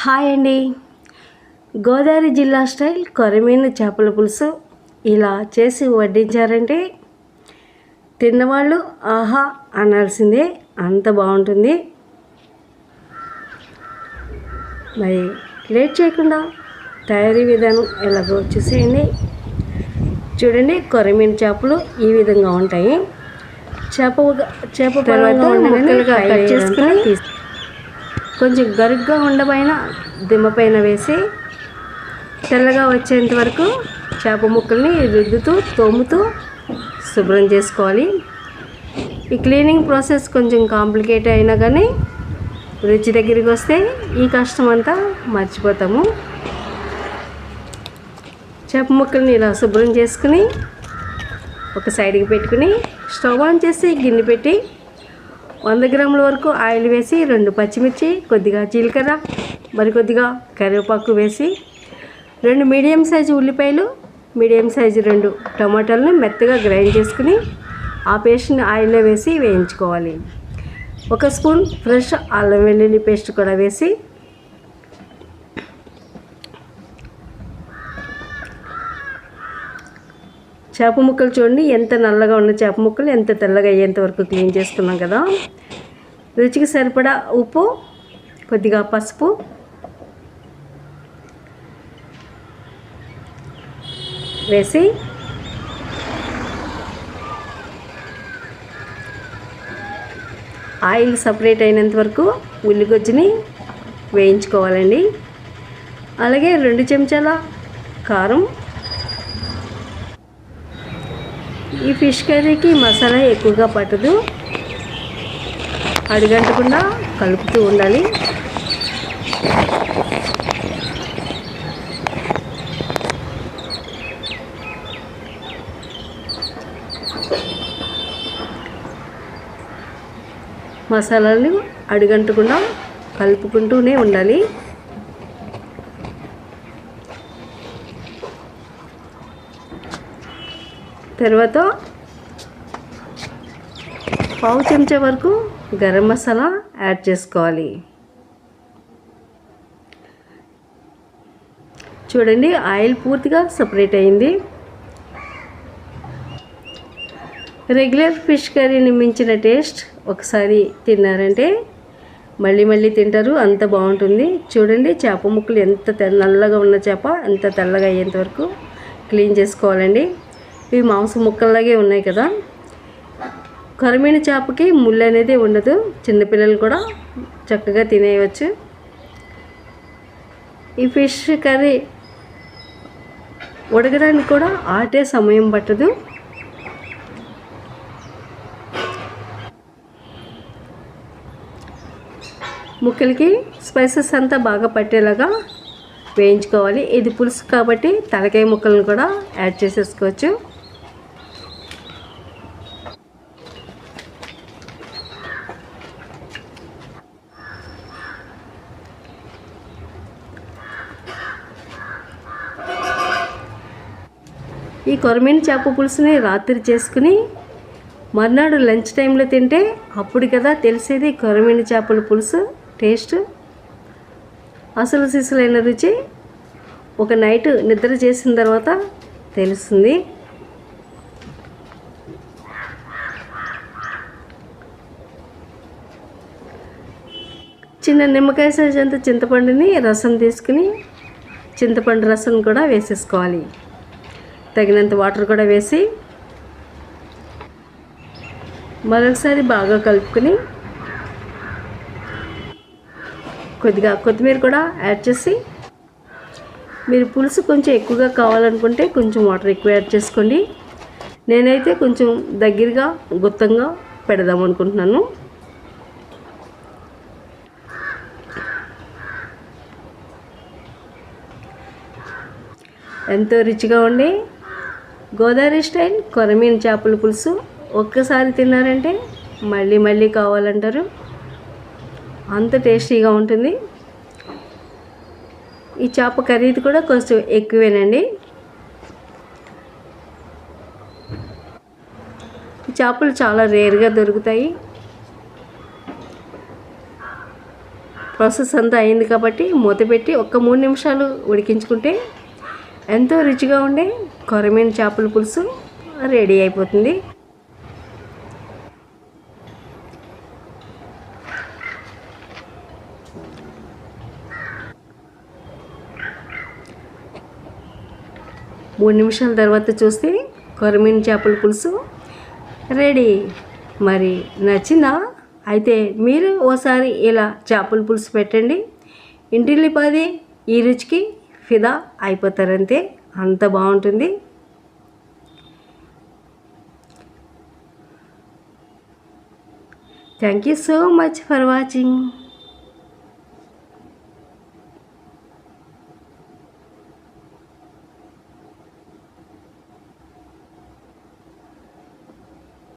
Hi అండి. గోదావరి జిల్లా style కొరమీను చేపల పులుసు ఇలా చేసి వడ్డించారంటే తిన్నవాళ్ళు ఆహా అనాల్సిందే, అంత బాగుంటుంది. మరి లేట్ చేయకుండా తయారీ విధానం ఎలాగో చూసేయండి. చూడండి, కొరమీను చేపలు ఈ విధంగా ఉంటాయి. చేప తర్వాత ముక్కలుగా కట్ చేసుకుని కొంచెం గరుగ్గా ఉండబోయిన దిమ్మపైన వేసి తెల్లగా వచ్చేంత వరకు చేప ముక్కల్ని రుద్దుతూ తోముతూ శుభ్రం చేసుకోవాలి. ఈ క్లీనింగ్ ప్రాసెస్ కొంచెం కాంప్లికేట్ అయినా కానీ రుచి దగ్గరికి వస్తే ఈ కష్టం అంతా మర్చిపోతాము. చేప ముక్కల్ని ఇలా శుభ్రం చేసుకుని ఒక సైడ్కి పెట్టుకుని స్టవ్ ఆన్ చేసి గిన్నె పెట్టి 100 గ్రాముల వరకు ఆయిల్ వేసి 2 పచ్చిమిర్చి, కొద్దిగా జీలకర్ర, మరికొద్దిగా కరివేపాకు వేసి 2 మీడియం సైజు ఉల్లిపాయలు, మీడియం సైజు 2 టమాటాలను మెత్తగా గ్రైండ్ చేసుకుని ఆ పేస్ట్ని ఆయిల్లో వేసి వేయించుకోవాలి. 1 స్పూన్ ఫ్రెష్ అల్లం వెల్లుల్లి పేస్ట్ కూడా వేసి చేప ముక్కలు చూడండి, ఎంత నల్లగా ఉన్న చేప ముక్కలు ఎంత తెల్లగా అయ్యేంత వరకు క్లీన్ చేసుకున్నాం కదా. రుచికి సరిపడా ఉప్పు, కొద్దిగా పసుపు, వేసి ఆయిల్ సపరేట్ అయినంత వరకు ఉల్లిగొజ్జుని వేయించుకోవాలండి. అలాగే 2 చెంచాల కారం. ఈ ఫిష్ కర్రీకి మసాలా ఎక్కువగా పట్టదు, అడుగంటకుండా కలుపుతూ ఉండాలి. మసాలాలు అడుగంటకుండా కలుపుకుంటూనే ఉండాలి. తర్వాత 1/2 చెంచా వరకు గరం మసాలా యాడ్ చేసుకోవాలి. చూడండి, ఆయిల్ పూర్తిగా సపరేట్ అయింది. రెగ్యులర్ ఫిష్ కర్రీని మించిన టేస్ట్ ఒకసారి తిన్నారంటే మళ్ళీ మళ్ళీ తింటారు, అంత బాగుంటుంది. చూడండి, చేప ముక్కలు ఎంత నల్లగా ఉన్న చేప ఎంత తెల్లగా అయ్యేంత వరకు క్లీన్ చేసుకోవాలండి. ఇవి మాంసం ముక్కల్లాగే ఉన్నాయి కదా. కొరమీను చేపకి ముళ్ళు అనేది ఉండదు, చిన్నపిల్లలు కూడా చక్కగా తినేయవచ్చు. ఈ ఫిష్ కర్రీ ఉడకడానికి కూడా ఆటే సమయం పట్టదు. ముక్కలకి స్పైసెస్ అంతా బాగా పట్టేలాగా వేయించుకోవాలి. ఇది పులుసు కాబట్టి తలకాయ ముక్కలను కూడా యాడ్ చేసేసుకోవచ్చు. ఈ కొరమీను చేప పులుసుని రాత్రి చేసుకుని మర్నాడు లంచ్ టైంలో తింటే అప్పుడు కదా తెలిసేది కొరమీను చేపల పులుసు టేస్ట్. అసలు సిసలైన రుచి ఒక నైట్ నిద్ర చేసిన తర్వాత తెలుస్తుంది. చిన్న నిమ్మకాయ సైజు అంత చింతపండుని రసం తీసుకుని చింతపండు రసం కూడా వేసేసుకోవాలి. తగినంత వాటర్ కూడా వేసి మరొకసారి బాగా కలుపుకొని కొద్దిగా కొత్తిమీర కూడా యాడ్ చేసి, మీరు పులుసు కొంచెం ఎక్కువగా కావాలనుకుంటే కొంచెం వాటర్ ఎక్కువ యాడ్ చేసుకోండి. నేనైతే కొంచెం దగ్గరగా గుత్తంగా పెడదాం అనుకుంటున్నాను. ఎంతో రుచిగా ఉండే గోదావరి స్టైల్ కొరమీను చేపల పులుసు ఒక్కసారి తిన్నారంటే మళ్ళీ మళ్ళీ కావాలంటారు, అంత టేస్టీగా ఉంటుంది. ఈ చేప ఖరీదు కూడా కొంచెం ఎక్కువేనండి. ఈ చేపలు చాలా రేర్గా దొరుకుతాయి. ప్రాసెస్ అంతా అయింది కాబట్టి మూత పెట్టి ఒక్క 3 నిమిషాలు ఉడికించుకుంటే ఎంతో రుచిగా ఉండే కొరమీను చేపల పులుసు రెడీ అయిపోతుంది. మూడు నిమిషాల తర్వాత చూస్తే కొరమీను చేపల పులుసు రెడీ. మరి నచ్చిందా? అయితే మీరు ఓసారి ఇలా చేపల పులుసు పెట్టండి, ఇంటిల్లిపాది ఈ రుచికి ఫిదా అయిపోతారంతే, అంత బాగుంటుంది. Thank you so much for watching.